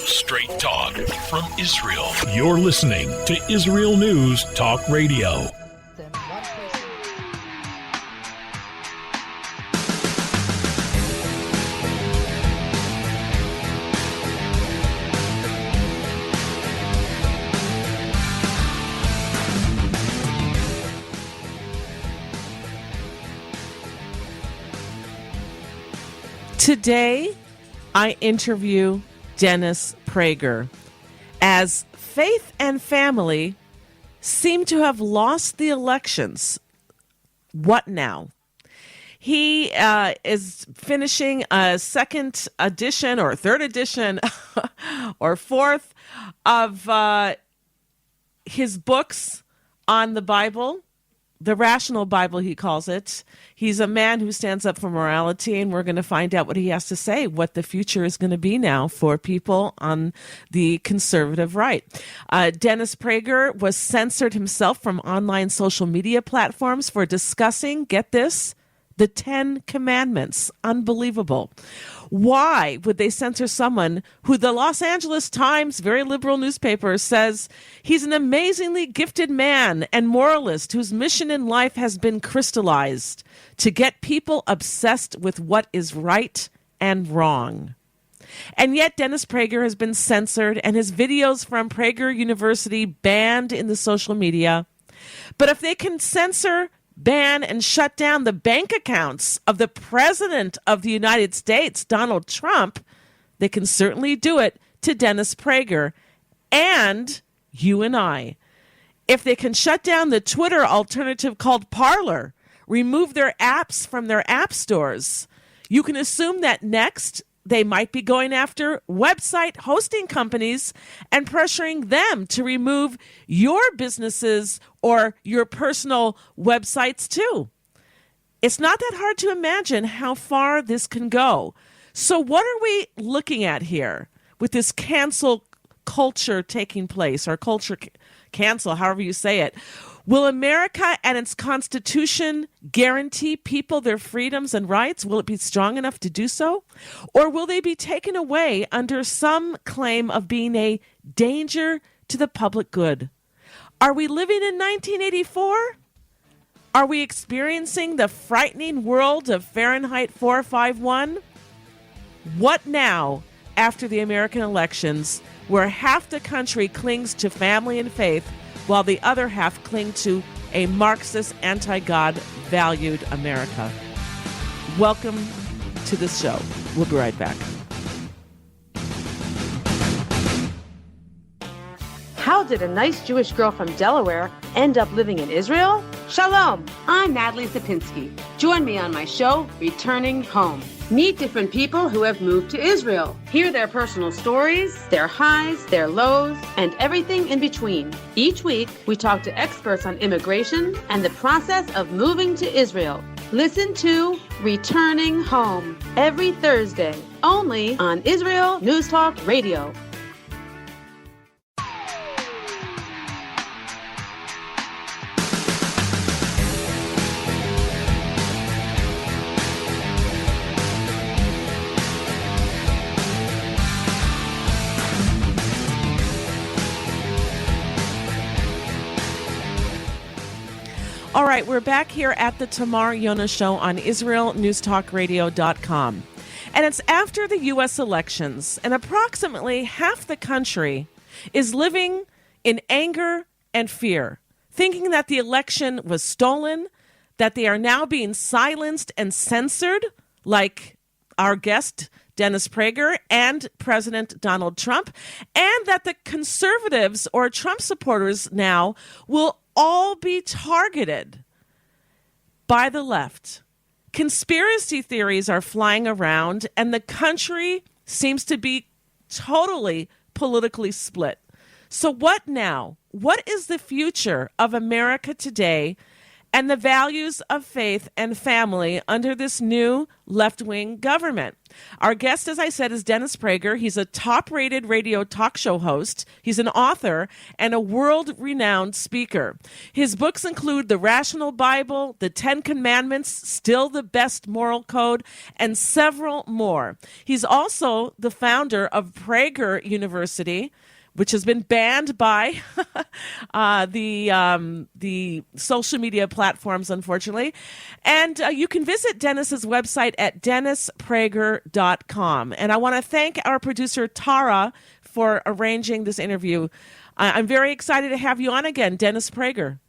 Straight talk from Israel. You're listening to Israel News Talk Radio. Today, I interview Dennis Prager, as faith and family seem to have lost the elections. What now? He is finishing a second edition or third edition or fourth of his books on the Bible. The rational Bible, he calls it. He's a man who stands up for morality, and we're going to find out what he has to say, what the future is going to be now for people on the conservative right. Dennis Prager was censored himself from online social media platforms for discussing, get this, the 10 Commandments. Unbelievable. Why would they censor someone who the Los Angeles Times, very liberal newspaper, says he's an amazingly gifted man and moralist whose mission in life has been crystallized to get people obsessed with what is right and wrong? And yet Dennis Prager has been censored and his videos from Prager University banned in the social media. But if they can censor, ban, and shut down the bank accounts of the President of the United States, Donald Trump, they can certainly do it to Dennis Prager and you and I. If they can shut down the Twitter alternative called Parler, remove their apps from their app stores, you can assume that next they might be going after website hosting companies and pressuring them to remove your businesses or your personal websites too. It's not that hard to imagine how far this can go. So what are we looking at here with this cancel culture taking place, or culture cancel, however you say it? Will America and its Constitution guarantee people their freedoms and rights? Will it be strong enough to do so? Or will they be taken away under some claim of being a danger to the public good? Are we living in 1984? Are we experiencing the frightening world of Fahrenheit 451? What now after the American elections, where half the country clings to family and faith, while the other half cling to a Marxist, anti-God valued America? Welcome to this show. We'll be right back. How did a nice Jewish girl from Delaware end up living in Israel? Shalom, I'm Natalie Sapinski. Join me on my show, Returning Home. Meet different people who have moved to Israel. Hear their personal stories, their highs, their lows, and everything in between. Each week, we talk to experts on immigration and the process of moving to Israel. Listen to Returning Home every Thursday, only on Israel News Talk Radio. All right, we're back here at the Tamar Yonah Show on IsraelNewsTalkRadio.com. And it's after the U.S. elections, and approximately half the country is living in anger and fear, thinking that the election was stolen, that they are now being silenced and censored, like our guest, Dennis Prager, and President Donald Trump, and that the conservatives or Trump supporters now will all be targeted by the left. Conspiracy theories are flying around, and the country seems to be totally politically split. So what now? What is the future of America today and the values of faith and family under this new left-wing government. Our guest, as I said, is Dennis Prager. He's a top-rated radio talk show host. He's an author and a world-renowned speaker. His books include The Rational Bible, The Ten Commandments, Still the Best Moral Code, and several more. He's also the founder of Prager University, which has been banned by the social media platforms, unfortunately. And you can visit Dennis's website at dennisprager.com. And I want to thank our producer, Tara, for arranging this interview. I'm very excited to have you on again, Dennis Prager.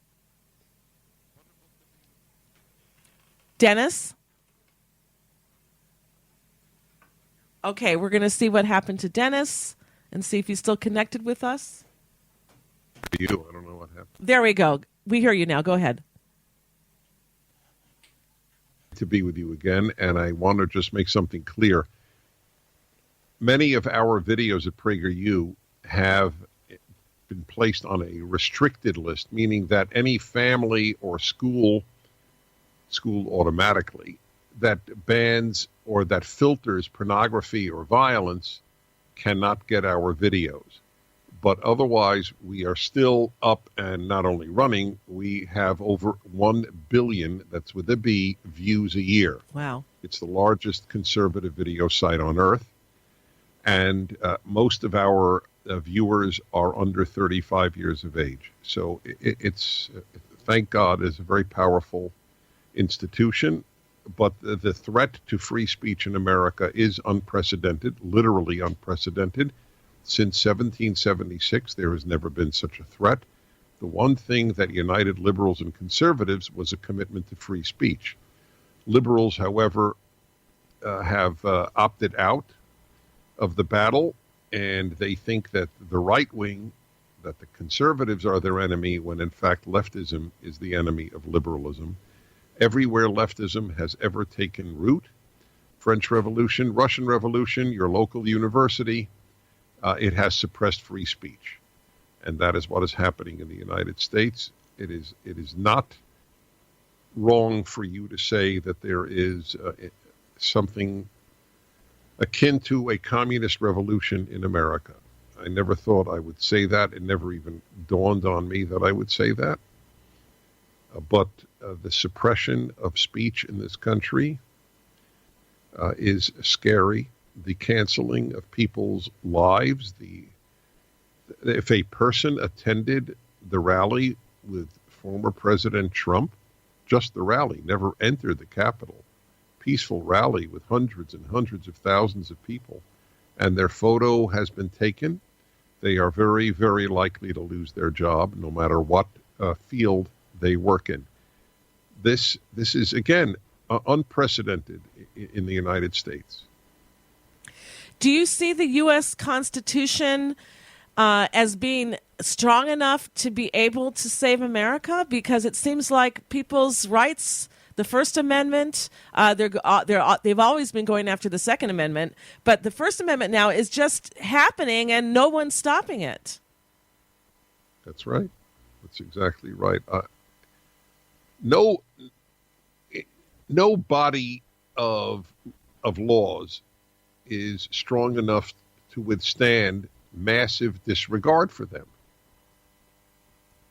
Dennis? Okay, we're going to see what happened to Dennis and see if he's still connected with us. I don't know what happened. There we go. We hear you now. Go ahead. To be with you again, and I want to just make something clear. Many of our videos at PragerU have been placed on a restricted list, meaning that any family or school automatically, that bans or that filters pornography or violence cannot get our videos. But otherwise, we are still up and not only running, we have over 1 billion, that's with a B, views a year. Wow. It's the largest conservative video site on earth. And most of our viewers are under 35 years of age. So it's, thank God, is a very powerful institution. But the threat to free speech in America is unprecedented, literally unprecedented. Since 1776, there has never been such a threat. The one thing that united liberals and conservatives was a commitment to free speech. Liberals, however, have opted out of the battle, and they think that the right wing, that the conservatives are their enemy, when in fact leftism is the enemy of liberalism. Everywhere leftism has ever taken root, French Revolution, Russian Revolution, your local university, it has suppressed free speech. And that is what is happening in the United States. It is not wrong for you to say that there is something akin to a communist revolution in America. I never thought I would say that. It never even dawned on me that I would say that. But the suppression of speech in this country is scary. The canceling of people's lives. If a person attended the rally with former President Trump, just the rally, never entered the Capitol, peaceful rally with hundreds and hundreds of thousands of people, and their photo has been taken, they are very, very likely to lose their job, no matter what field they work in. This is, again, unprecedented in the United States. Do you see the U.S. Constitution as being strong enough to be able to save America? Because it seems like people's rights, the First Amendment, they've always been going after the Second Amendment, but the First Amendment now is just happening and no one's stopping it. That's right. That's exactly right. No body of laws is strong enough to withstand massive disregard for them.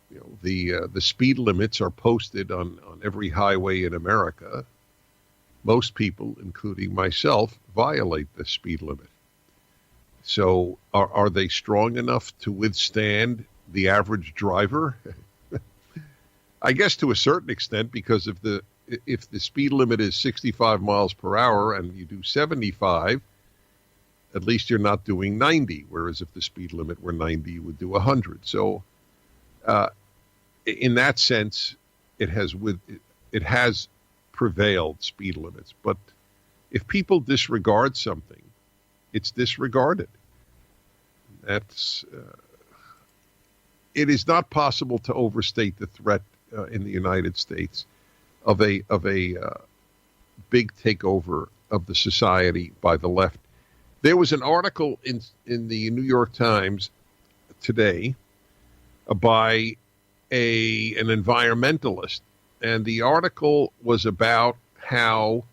You know, the speed limits are posted on every highway in America. Most people, including myself, violate the speed limit. So are they strong enough to withstand the average driver? I guess to a certain extent, because if the speed limit is 65 miles per hour and you do 75, at least you're not doing 90, whereas if the speed limit were 90, you would do 100. So in that sense, it has prevailed, speed limits. But if people disregard something, it's disregarded. It is not possible to overstate the threat in the United States of a big takeover of the society by the left. There was an article in the New York Times today by an environmentalist and the article was about how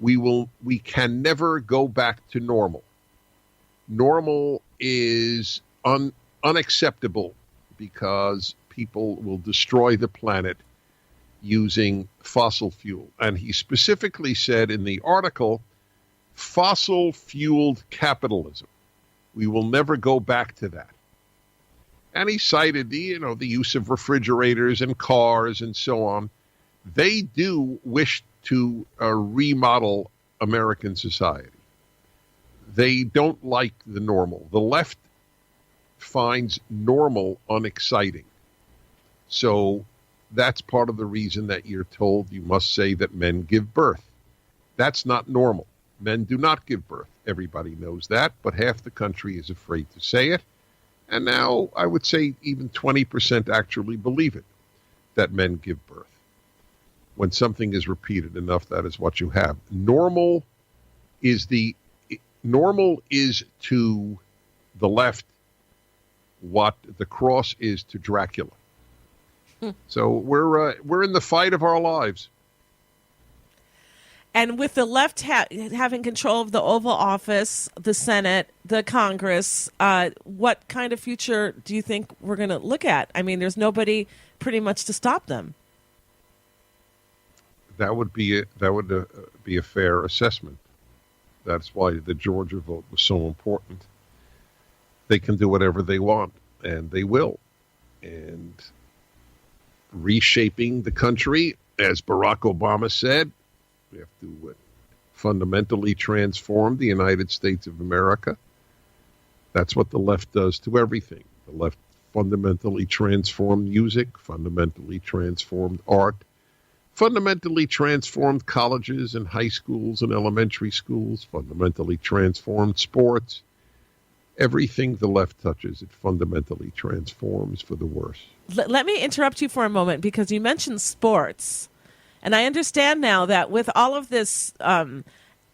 we can never go back to normal. Normal is unacceptable because people will destroy the planet using fossil fuel. And he specifically said in the article, fossil-fueled capitalism. We will never go back to that. And he cited the use of refrigerators and cars and so on. They do wish to remodel American society. They don't like the normal. The left finds normal unexciting. So that's part of the reason that you're told you must say that men give birth. That's not normal. Men do not give birth. Everybody knows that, but half the country is afraid to say it. And now I would say even 20% actually believe it, that men give birth. When something is repeated enough, that is what you have. Normal is to the left what the cross is to Dracula. So we're in the fight of our lives. And with the left having control of the Oval Office, the Senate, the Congress, what kind of future do you think we're going to look at? I mean, there's nobody pretty much to stop them. That would be a fair assessment. That's why the Georgia vote was so important. They can do whatever they want, and they will. And reshaping the country, as Barack Obama said, we have to fundamentally transform the United States of America. That's what the left does to everything. The left fundamentally transformed music, fundamentally transformed art, fundamentally transformed colleges and high schools and elementary schools, fundamentally transformed sports. Everything the left touches, it fundamentally transforms for the worse. Let me interrupt you for a moment because you mentioned sports. And I understand now that with all of this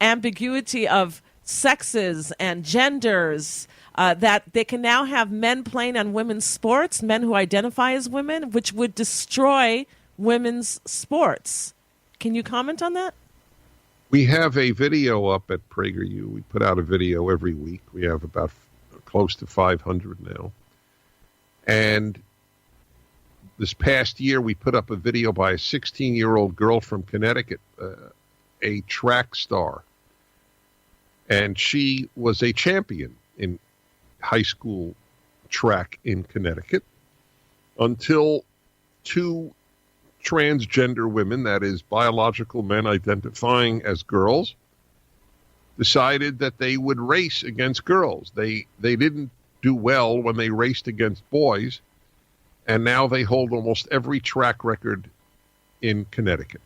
ambiguity of sexes and genders, that they can now have men playing on women's sports, men who identify as women, which would destroy women's sports. Can you comment on that? We have a video up at PragerU. We put out a video every week. We have about close to 500 now. And this past year, we put up a video by a 16-year-old girl from Connecticut, a track star. And she was a champion in high school track in Connecticut until two transgender women, that is, biological men identifying as girls, decided that they would race against girls. They didn't do well when they raced against boys, and now they hold almost every track record in Connecticut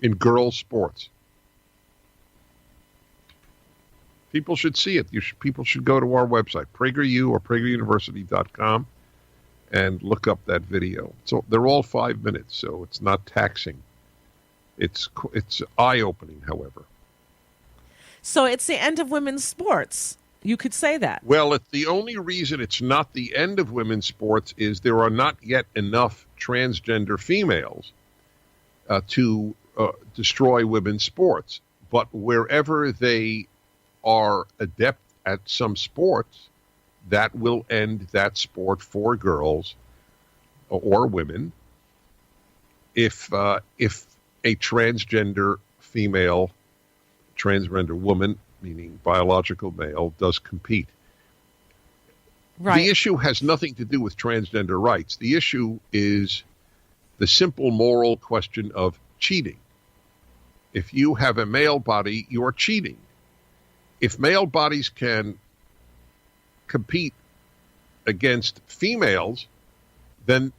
in girls' sports. People should see it. People should go to our website, PragerU or PragerUniversity.com, and look up that video. So they're all 5 minutes, so it's not taxing. It's eye-opening, however. So it's the end of women's sports. You could say that. Well, it's the only reason it's not the end of women's sports is there are not yet enough transgender females to destroy women's sports. But wherever they are adept at some sports, that will end that sport for girls or women. If a transgender female, transgender woman, meaning biological male, does compete. Right. The issue has nothing to do with transgender rights. The issue is the simple moral question of cheating. If you have a male body, you're cheating. If male bodies can compete against females, then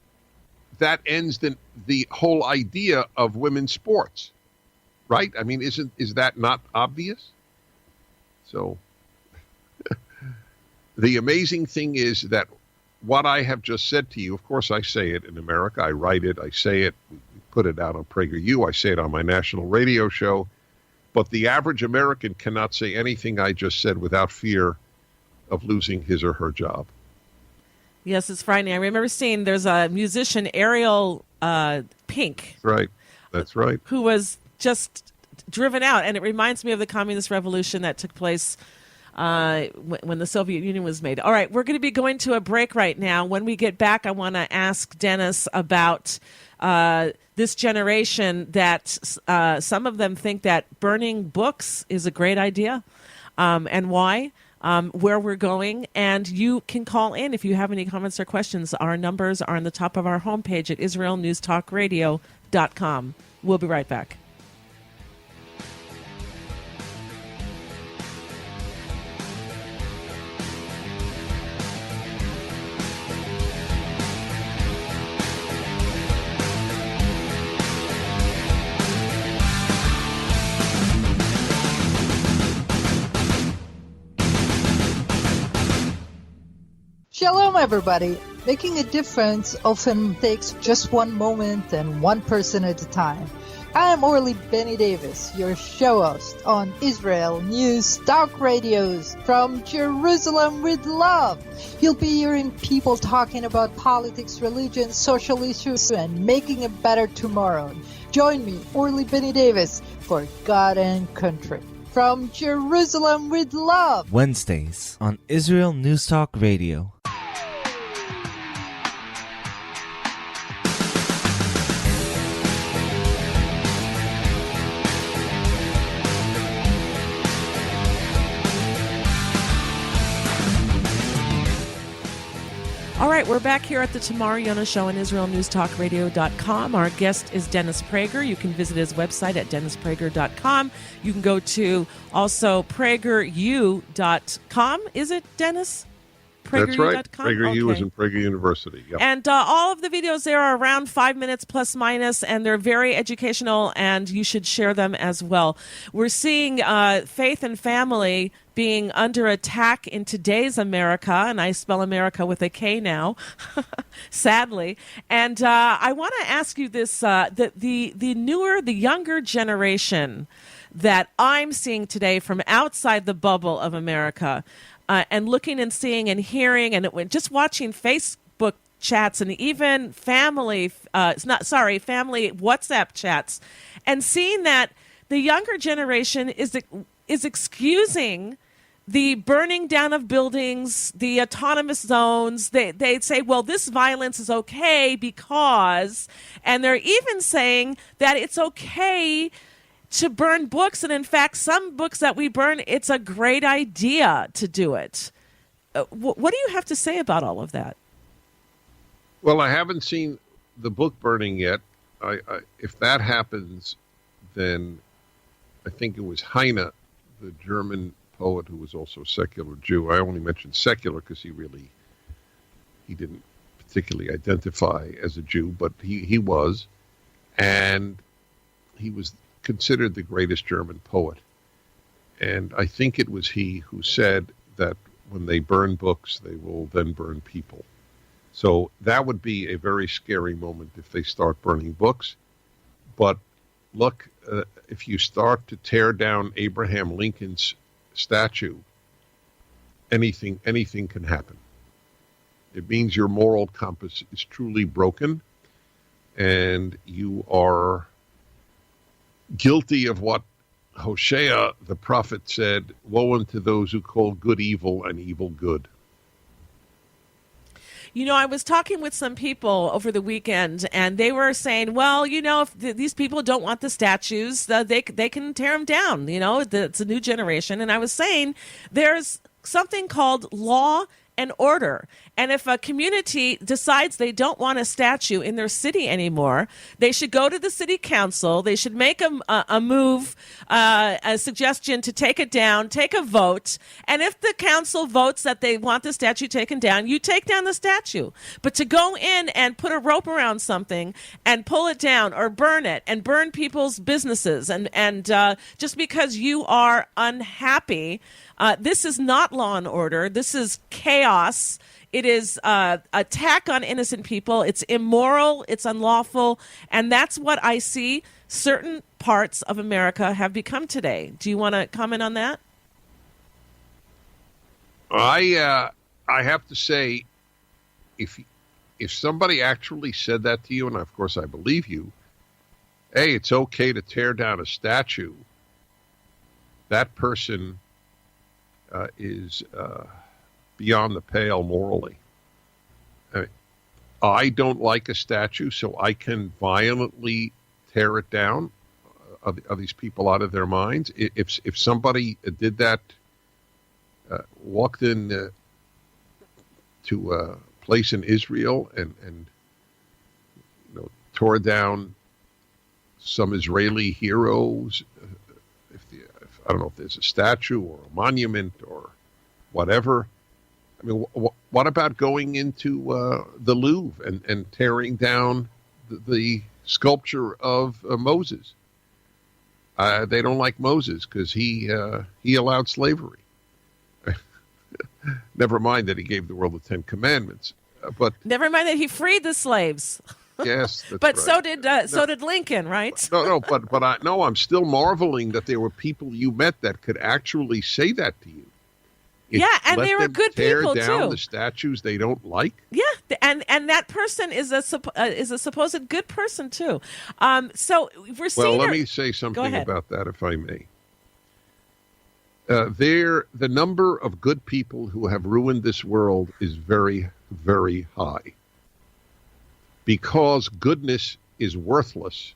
that ends the whole idea of women's sports, right? I mean, is that not obvious? So the amazing thing is that what I have just said to you, of course I say it in America, I write it, I say it, we put it out on PragerU, I say it on my national radio show, but the average American cannot say anything I just said without fear of losing his or her job. Yes, it's frightening. I remember seeing there's a musician, Ariel Pink. Right. That's right. Who was just driven out. And it reminds me of the communist revolution that took place when the Soviet Union was made. All right, we're going to be going to a break right now. When we get back, I want to ask Dennis about this generation that some of them think that burning books is a great idea, and why, where we're going. And you can call in if you have any comments or questions. Our numbers are on the top of our homepage at IsraelNewsTalkRadio.com. We'll be right back. Shalom, everybody. Making a difference often takes just one moment and one person at a time. I am Orly Benny Davis, your show host on Israel News Talk Radios from Jerusalem with Love. You'll be hearing people talking about politics, religion, social issues, and making a better tomorrow. Join me, Orly Benny Davis, for God and Country. From Jerusalem with Love. Wednesdays on Israel News Talk Radio. All right, we're back here at the Tamar, Yonah Show on IsraelNewsTalkRadio.com. Our guest is Dennis Prager. You can visit his website at DennisPrager.com. You can go to also PragerU.com. Is it, Dennis? That's right. PragerU is Okay. in Prager University. Yep. And all of the videos there are around 5 minutes plus minus, and they're very educational, and you should share them as well. We're seeing faith and family being under attack in today's America, and I spell America with a K now, sadly. And I want to ask you this, the younger generation that I'm seeing today from outside the bubble of America, and looking and seeing and hearing and just watching Facebook chats and even family WhatsApp chats, and seeing that the younger generation is excusing the burning down of buildings, the autonomous zones. They say, well, this violence is okay because, and they're even saying that it's okay to burn books, and in fact, some books that we burn, it's a great idea to do it. What do you have to say about all of that? Well, I haven't seen the book burning yet. If that happens, then I think it was Heine, the German poet who was also a secular Jew. I only mentioned secular because he didn't particularly identify as a Jew, but he was, and he was considered the greatest German poet. And I think it was he who said that when they burn books, they will then burn people. So that would be a very scary moment if they start burning books. But look, if you start to tear down Abraham Lincoln's statue, anything can happen. It means your moral compass is truly broken, and you are guilty of what Hosea the prophet said, woe unto those who call good evil and evil good. You know, I was talking with some people over the weekend, and they were saying, well, you know, if these people don't want the statues, they can tear them down. You know, it's a new generation. And I was saying there's something called law and order. And if a community decides they don't want a statue in their city anymore, they should go to the city council. They should make a move, a suggestion to take it down, take a vote. And if the council votes that they want the statue taken down, you take down the statue. But to go in and put a rope around something and pull it down or burn it and burn people's businesses and just because you are unhappy, this is not law and order. This is chaos. It is attack on innocent people. It's immoral. It's unlawful. And that's what I see certain parts of America have become today. Do you want to comment on that? I have to say, if somebody actually said that to you, and of course I believe you, hey, it's okay to tear down a statue, that person is beyond the pale morally. I don't like a statue, so I can violently tear it down. Are these people out of their minds? If somebody did that, walked in to a place in Israel and tore down some Israeli heroes, if I don't know if there's a statue or a monument or whatever. I mean, what about going into the Louvre and tearing down the sculpture of Moses? They don't like Moses because he allowed slavery. Never mind that he gave the world the Ten Commandments, but never mind that he freed the slaves. Yes, that's but right. so did Lincoln, right? But I'm still marveling that there were people you met that could actually say that to you. And they were good people too. Tear down too. the statues they don't like. Yeah, and that person is a supposed good person too. So we're seeing. Well, let me say something about that, if I may. The number of good people who have ruined this world is very, very high. Because goodness is worthless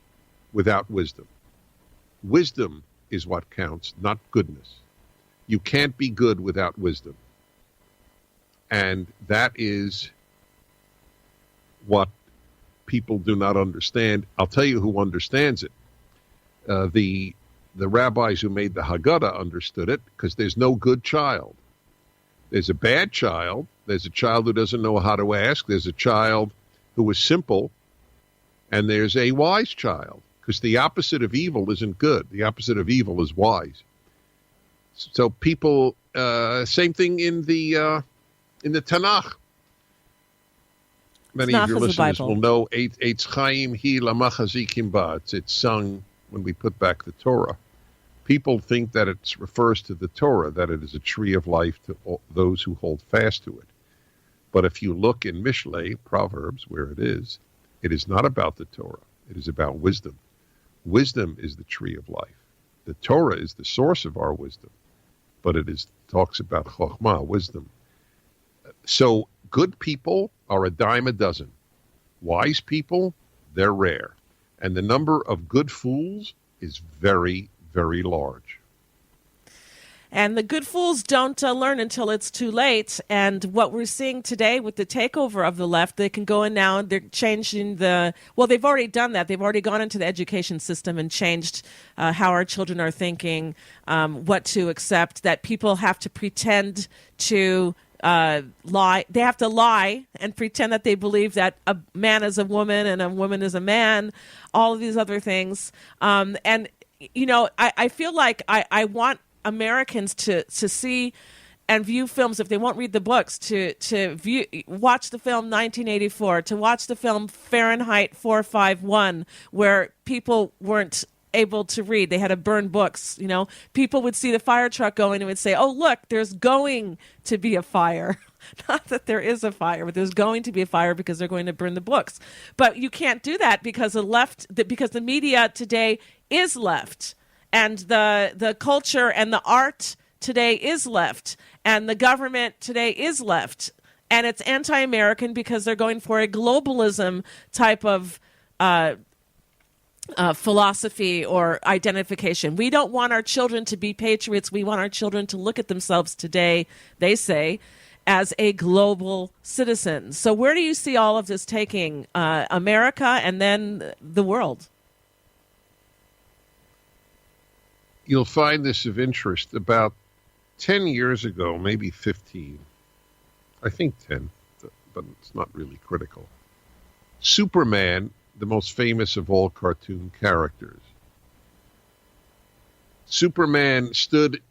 without wisdom. Wisdom is what counts, not goodness. You can't be good without wisdom. And that is what people do not understand. I'll tell you who understands it. The rabbis who made the Haggadah understood it, because there's no good child. There's a bad child. There's a child who doesn't know how to ask. There's a child who is simple. And there's a wise child, because the opposite of evil isn't good. The opposite of evil is wise. So people, same thing in the Tanakh. Many of your listeners will know Eitz Chaim Hi Lamachazikim Ba. It's sung when we put back the Torah. People think that it refers to the Torah, that it is a tree of life to those who hold fast to it. But if you look in Mishlei, Proverbs, where it is not about the Torah. It is about wisdom. Wisdom is the tree of life. The Torah is the source of our wisdom, but it talks about chokhmah, wisdom. So good people are a dime a dozen. Wise people, they're rare. And the number of good fools is very, very large. And the good fools don't learn until it's too late. And what we're seeing today with the takeover of the left, they can go in now and they're changing they've already done that. They've already gone into the education system and changed how our children are thinking, what to accept, that people have to pretend to lie. They have to lie and pretend that they believe that a man is a woman and a woman is a man, all of these other things. I feel like I want Americans to see and view films, if they won't read the books, to watch the film 1984, to watch the film Fahrenheit 451, where people weren't able to read. They had to burn books. People would see the fire truck going and would say, "Oh, look, there's going to be a fire." Not that there is a fire, but there's going to be a fire because they're going to burn the books. But you can't do that because the media today is left. And the culture and the art today is left. And the government today is left. And it's anti-American because they're going for a globalism type of philosophy or identification. We don't want our children to be patriots. We want our children to look at themselves today, they say, as a global citizen. So where do you see all of this taking America and then the world? You'll find this of interest. About 10 years ago, maybe 15, I think 10, but it's not really critical. Superman, the most famous of all cartoon characters. Superman stood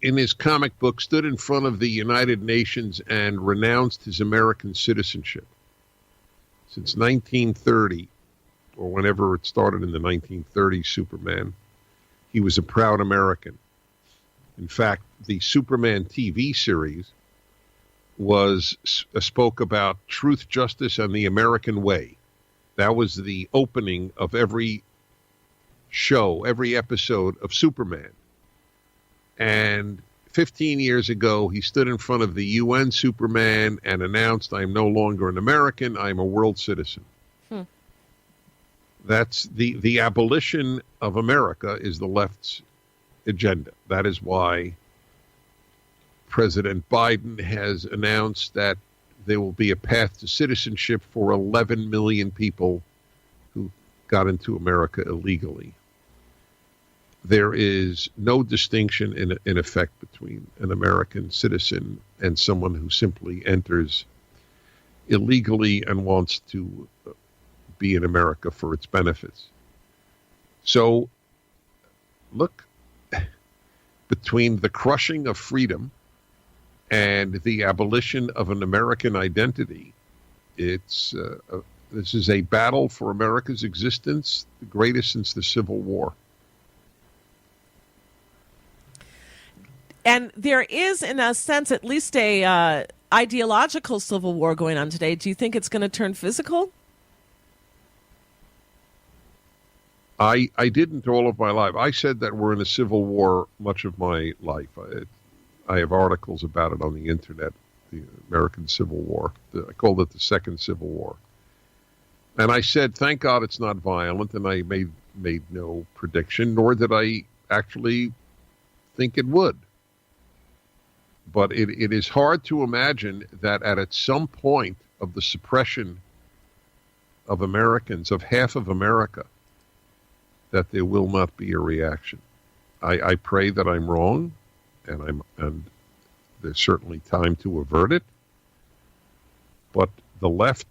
in his comic book, stood in front of the United Nations and renounced his American citizenship. Since 1930, or whenever it started in the 1930s, Superman, he was a proud American. In fact, the Superman TV series spoke about truth, justice, and the American way. That was the opening of every show, every episode of Superman. And 15 years ago, he stood in front of the UN Superman and announced, "I'm no longer an American, I'm a world citizen." That's the abolition of America is the left's agenda. That is why President Biden has announced that there will be a path to citizenship for 11 million people who got into America illegally. There is no distinction in effect between an American citizen and someone who simply enters illegally and wants to be in America for its benefits. So, look, between the crushing of freedom and the abolition of an American identity, this is a battle for America's existence, the greatest since the Civil War. And there is, in a sense, at least a ideological civil war going on today. Do you think it's going to turn physical? I didn't all of my life. I said that we're in a civil war much of my life. I have articles about it on the internet, the American Civil War. I called it the Second Civil War. And I said, thank God it's not violent, and I made no prediction, nor did I actually think it would. But it is hard to imagine that at some point of the suppression of Americans, of half of America, that there will not be a reaction. I pray that I'm wrong, and there's certainly time to avert it. But the left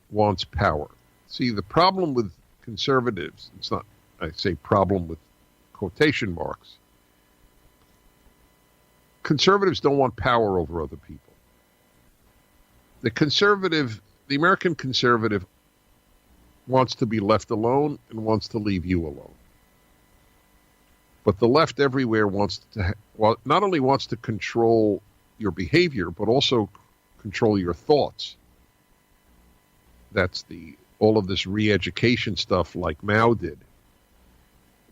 wants power. See, the problem with conservatives, it's not, I say problem with quotation marks. Conservatives don't want power over other people. The American conservative wants to be left alone and wants to leave you alone. But the left everywhere wants to, not only wants to control your behavior, but also control your thoughts. That's all of this re-education stuff like Mao did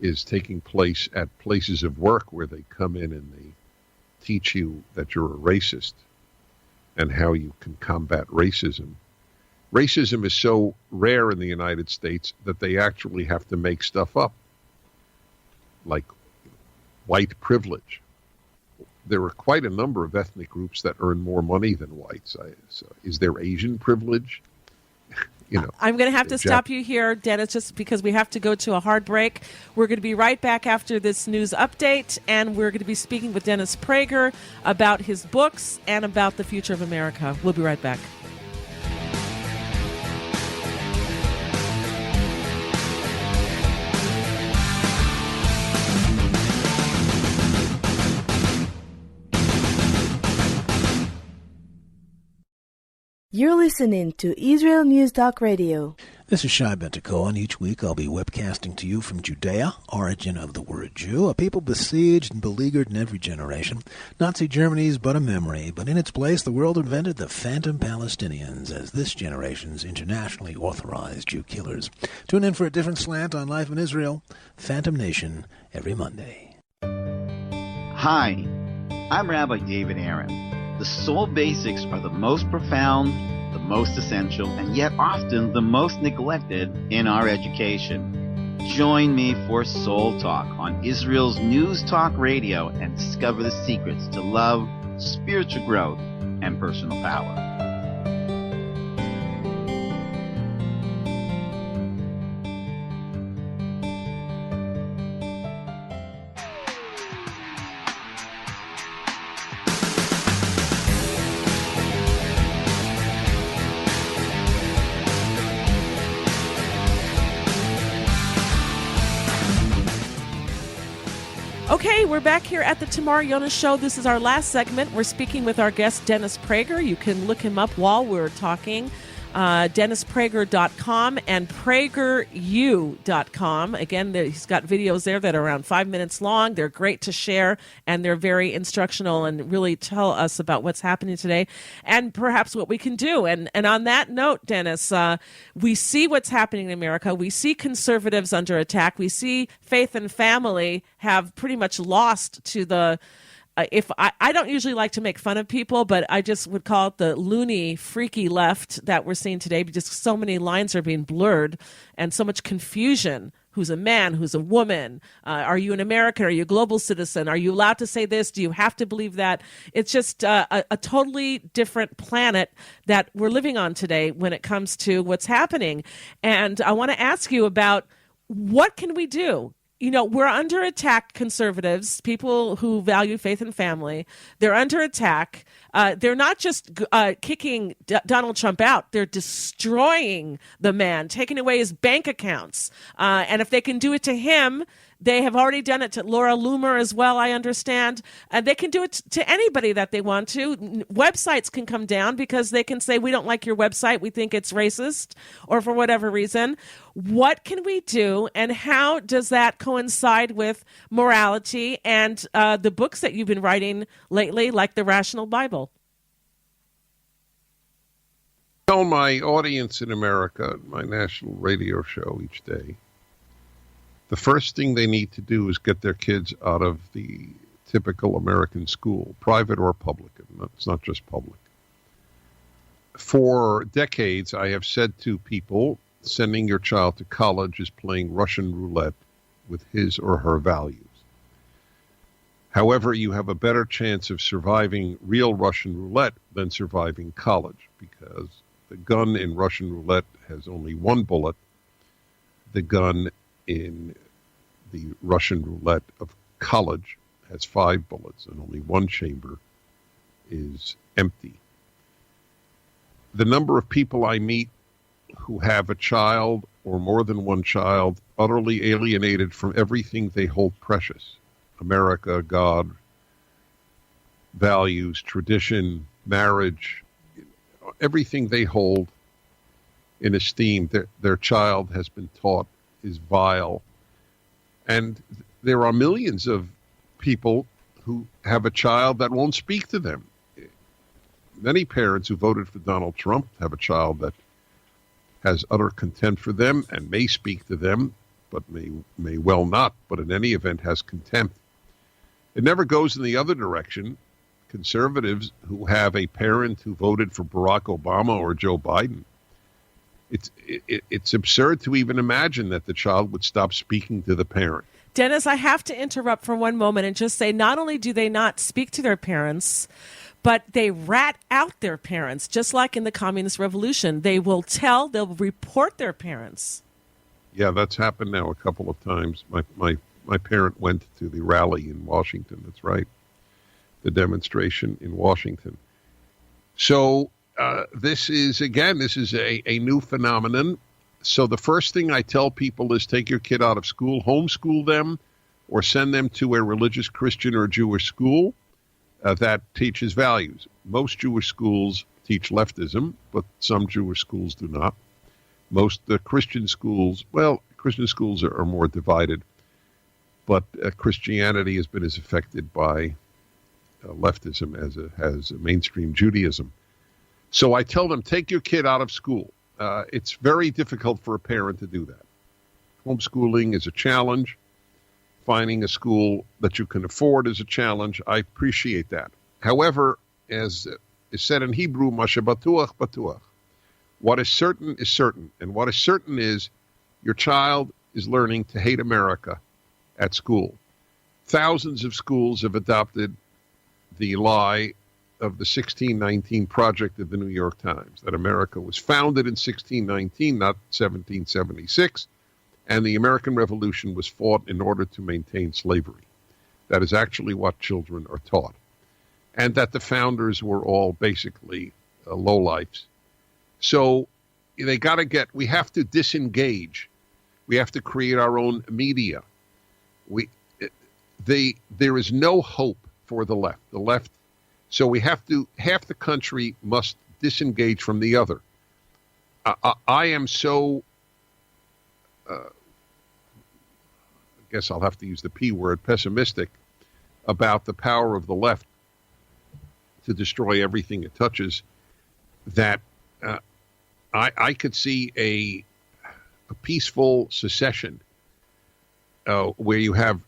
is taking place at places of work where they come in and they teach you that you're a racist and how you can combat racism. Racism is so rare in the United States that they actually have to make stuff up, like white privilege. There are quite a number of ethnic groups that earn more money than whites. So is there Asian privilege? I'm going to have to stop you here, Dennis, just because we have to go to a hard break. We're going to be right back after this news update, and we're going to be speaking with Dennis Prager about his books and about the future of America. We'll be right back. You're listening to Israel News Talk Radio. This is Shai Ben-Tekoa, and each week I'll be webcasting to you from Judea, origin of the word Jew, a people besieged and beleaguered in every generation. Nazi Germany's but a memory, but in its place the world invented the phantom Palestinians as this generation's internationally authorized Jew killers. Tune in for a different slant on life in Israel, Phantom Nation, every Monday. Hi, I'm Rabbi David Aaron. The soul basics are the most profound, the most essential, and yet often the most neglected in our education. Join me for Soul Talk on Israel's News Talk Radio and discover the secrets to love, spiritual growth, and personal power. Okay, we're back here at the Tamar Yonah Show. This is our last segment. We're speaking with our guest, Dennis Prager. You can look him up while we're talking. DennisPrager.com and PragerU.com. Again, he's got videos there that are around 5 minutes long. They're great to share, and they're very instructional and really tell us about what's happening today and perhaps what we can do. And on that note, Dennis, we see what's happening in America. We see conservatives under attack. We see faith and family have pretty much lost to the if I don't usually like to make fun of people, but I just would call it the loony, freaky left that we're seeing today, because so many lines are being blurred and so much confusion. Who's a man? Who's a woman? Are you an American? Are you a global citizen? Are you allowed to say this? Do you have to believe that? It's just a totally different planet that we're living on today when it comes to what's happening. And I want to ask you about what can we do? You know, we're under attack, conservatives, people who value faith and family. They're under attack. They're not just kicking Donald Trump out. They're destroying the man, taking away his bank accounts. And if they can do it to him, they have already done it to Laura Loomer as well, I understand. They can do it to anybody that they want to. Websites can come down because they can say, we don't like your website, we think it's racist, or for whatever reason. What can we do, and how does that coincide with morality and the books that you've been writing lately, like The Rational Bible? I tell my audience in America, my national radio show each day, the first thing they need to do is get their kids out of the typical American school, private or public. It's not just public. For decades, I have said to people, sending your child to college is playing Russian roulette with his or her values. However, you have a better chance of surviving real Russian roulette than surviving college, because the gun in Russian roulette has only one bullet. The gun in the Russian roulette of college has 5 bullets, and only one chamber is empty. The number of people I meet who have a child or more than one child utterly alienated from everything they hold precious, America, God, values, tradition, marriage, everything they hold in esteem, their child has been taught is vile. And there are millions of people who have a child that won't speak to them. Many parents who voted for Donald Trump have a child that has utter contempt for them and may speak to them, but may well not, but in any event has contempt. It never goes in the other direction. Conservatives who have a parent who voted for Barack Obama or Joe Biden, it's absurd to even imagine that the child would stop speaking to the parent. Dennis, I have to interrupt for one moment and just say, not only do they not speak to their parents, but they rat out their parents, just like in the Communist Revolution. They'll report their parents. Yeah, that's happened now a couple of times. My parent went to the rally in Washington. That's right. The demonstration in Washington. So this is a new phenomenon. So the first thing I tell people is take your kid out of school, homeschool them, or send them to a religious Christian or Jewish school that teaches values. Most Jewish schools teach leftism, but some Jewish schools do not. Most Christian schools, Christian schools are more divided, but Christianity has been as affected by leftism as it has mainstream Judaism. So I tell them, take your kid out of school. It's very difficult for a parent to do that. Homeschooling is a challenge. Finding a school that you can afford is a challenge. I appreciate that. However, as is said in Hebrew, Masha batuach batuach. What is certain is certain. And what is certain is your child is learning to hate America at school. Thousands of schools have adopted the lie of the 1619 Project of the New York Times, that America was founded in 1619, not 1776, and the American Revolution was fought in order to maintain slavery. That is actually what children are taught. And that the founders were all basically lowlifes. So we have to disengage. We have to create our own media. There is no hope for the left. So half the country must disengage from the other. I am so, I guess I'll have to use the P word, pessimistic about the power of the left to destroy everything it touches, that I could see a peaceful secession where you have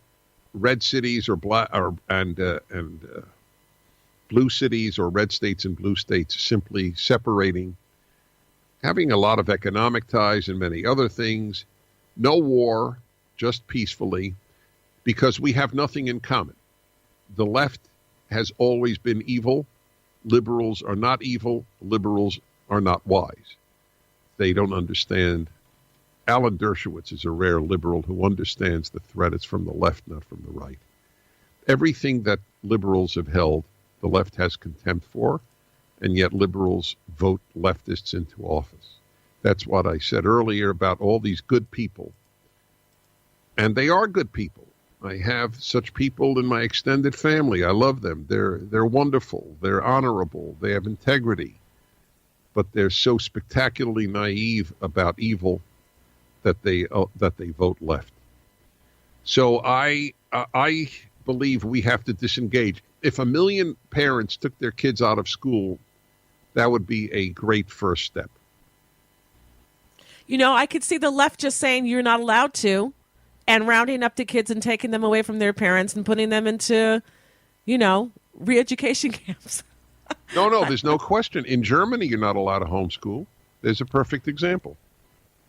red cities or black and blue cities, or red states and blue states simply separating, having a lot of economic ties and many other things, no war, just peacefully, because we have nothing in common. The left has always been evil. Liberals are not evil. Liberals are not wise. They don't understand. Alan Dershowitz is a rare liberal who understands the threat is from the left, not from the right. Everything that liberals have held, the left has contempt for, and yet liberals vote leftists into office. That's what I said earlier about all these good people. And they are good people. I have such people in my extended family. I love them. They're wonderful. They're honorable. They have integrity. But they're so spectacularly naive about evil that they vote left. So I believe we have to disengage. If 1 million parents took their kids out of school, that would be a great first step. You know, I could see the left just saying you're not allowed to, and rounding up the kids and taking them away from their parents and putting them into, re-education camps. No, there's no question. In Germany, you're not allowed to homeschool. There's a perfect example.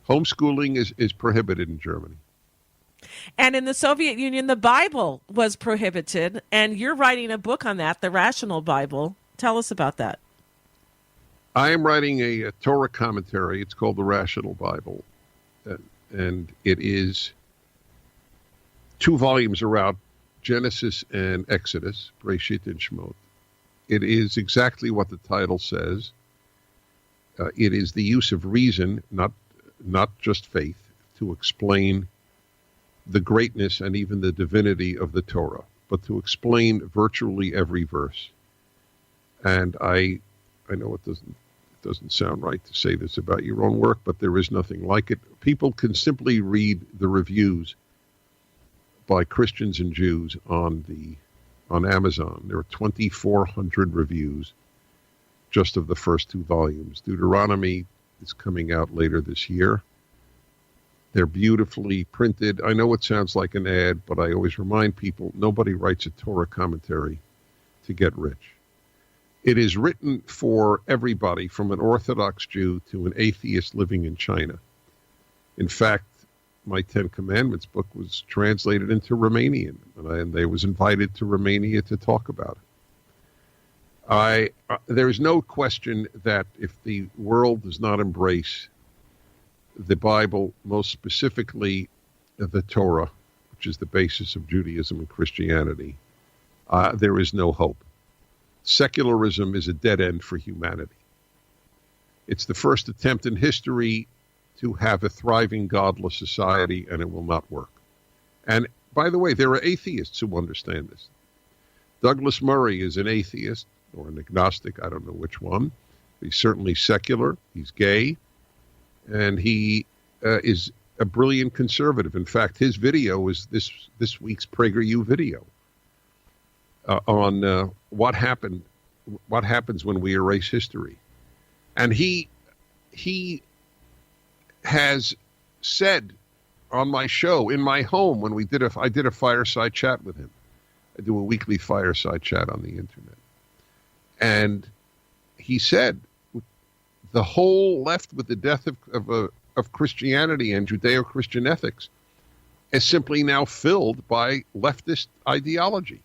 Homeschooling is prohibited in Germany. And in the Soviet Union, the Bible was prohibited, and you're writing a book on that, The Rational Bible. Tell us about that. I am writing a Torah commentary. It's called The Rational Bible, and it is 2 volumes are out, Genesis and Exodus, Breshit and Shemot. It is exactly what the title says. It is the use of reason, not just faith, to explain the greatness and even the divinity of the Torah, but to explain virtually every verse. And I know it doesn't sound right to say this about your own work, but there is nothing like it. People can simply read the reviews by Christians and Jews on Amazon. There are 2,400 reviews just of the first 2 volumes. Deuteronomy is coming out later this year. They're beautifully printed. I know it sounds like an ad, but I always remind people, nobody writes a Torah commentary to get rich. It is written for everybody, from an Orthodox Jew to an atheist living in China. In fact, my 10 Commandments book was translated into Romanian, and I was invited to Romania to talk about it. There is no question that if the world does not embrace the Bible, most specifically the Torah, which is the basis of Judaism and Christianity, there is no hope. Secularism is a dead end for humanity. It's the first attempt in history to have a thriving godless society, and it will not work. And by the way, there are atheists who understand this. Douglas Murray is an atheist, or an agnostic, I don't know which one. He's certainly secular, he's gay, and he is a brilliant conservative. In fact, his video is this week's PragerU video on what happens when we erase history. And he has said on my show, in my home, when I did a fireside chat with him. I do a weekly fireside chat on the internet. And he said, the whole left, with the death of Christianity and Judeo-Christian ethics, is simply now filled by leftist ideology.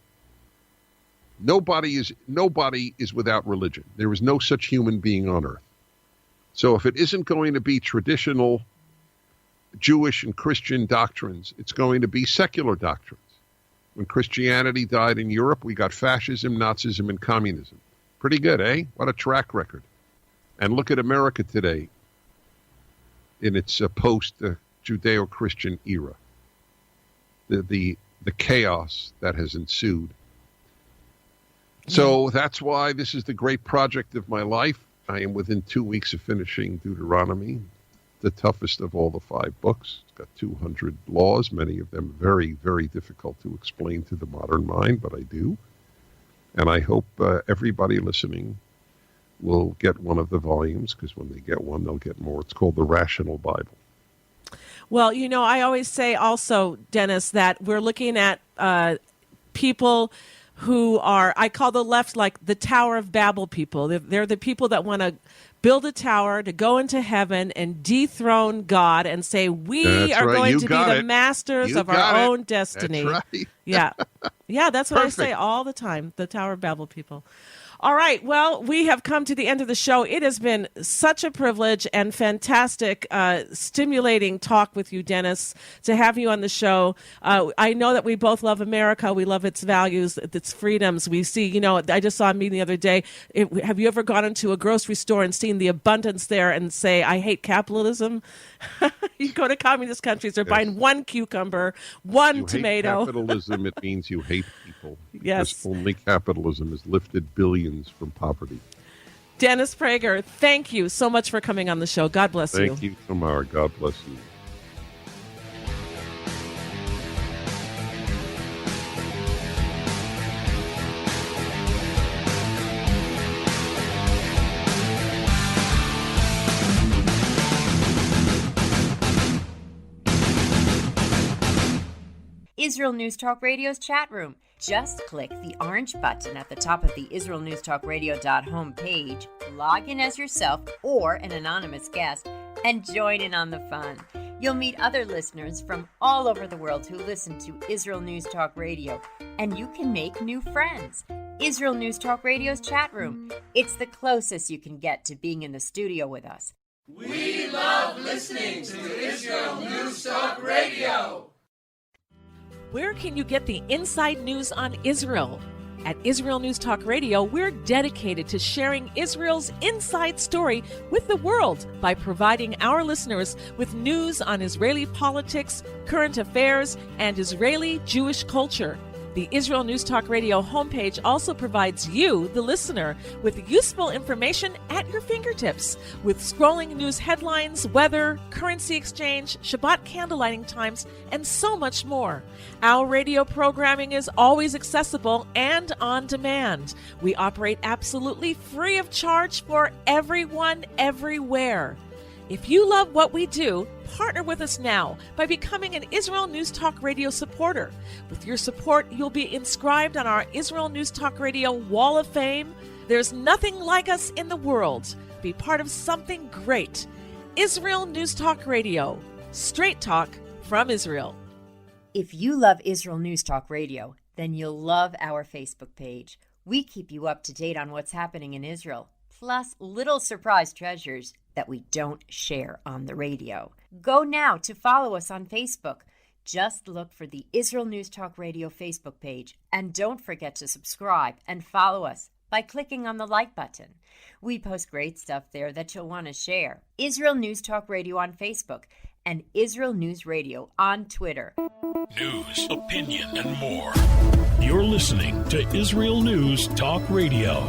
Nobody is without religion. There is no such human being on earth. So if it isn't going to be traditional Jewish and Christian doctrines, it's going to be secular doctrines. When Christianity died in Europe, we got fascism, Nazism, and communism. Pretty good, eh? What a track record. And look at America today in its post-Judeo-Christian era. The chaos that has ensued. So that's why this is the great project of my life. I am within 2 weeks of finishing Deuteronomy, the toughest of all the 5 books. It's got 200 laws, many of them very, very difficult to explain to the modern mind, but I do. And I hope everybody listening will get one of the volumes, because when they get one, they'll get more. It's called the Rational Bible. Well, I always say also, Dennis, that we're looking at people who are, I call the left like the Tower of Babel people. They're the people that want to build a tower to go into heaven and dethrone God and say, we are going to be the masters of our own destiny. That's right. Yeah, that's what I say all the time, the Tower of Babel people. All right. Well, we have come to the end of the show. It has been such a privilege and fantastic, stimulating talk with you, Dennis, to have you on the show. I know that we both love America. We love its values, its freedoms. We see, I just saw a meeting the other day. Have you ever gone into a grocery store and seen the abundance there and say, I hate capitalism? You go to communist countries, they're buying one cucumber, one tomato. Hate capitalism, it means you hate people. Yes. Because only capitalism has lifted billions from poverty. Dennis Prager, thank you so much for coming on the show. God bless you. Thank you, Tamar. God bless you. Israel News Talk Radio's chat room. Just click the orange button at the top of the IsraelNewsTalkRadio.home page, log in as yourself or an anonymous guest, and join in on the fun. You'll meet other listeners from all over the world who listen to Israel News Talk Radio, and you can make new friends. Israel News Talk Radio's chat room. It's the closest you can get to being in the studio with us. We love listening to Israel News Talk Radio. Where can you get the inside news on Israel? At Israel News Talk Radio, we're dedicated to sharing Israel's inside story with the world by providing our listeners with news on Israeli politics, current affairs, and Israeli Jewish culture. The Israel News Talk Radio homepage also provides you, the listener, with useful information at your fingertips, with scrolling news headlines, weather, currency exchange, Shabbat candlelighting times, and so much more. Our radio programming is always accessible and on demand. We operate absolutely free of charge for everyone, everywhere. If you love what we do, partner with us now by becoming an Israel News Talk Radio supporter. With your support, you'll be inscribed on our Israel News Talk Radio Wall of Fame. There's nothing like us in the world. Be part of something great. Israel News Talk Radio. Straight talk from Israel. If you love Israel News Talk Radio, then you'll love our Facebook page. We keep you up to date on what's happening in Israel, plus little surprise treasures that we don't share on the radio. Go now to follow us on Facebook. Just look for the Israel News Talk Radio Facebook page, and don't forget to subscribe and follow us by clicking on the like button. We post great stuff there that you'll want to share. Israel News Talk Radio on Facebook and Israel News Radio on Twitter. News, opinion, and more. You're listening to Israel News Talk Radio.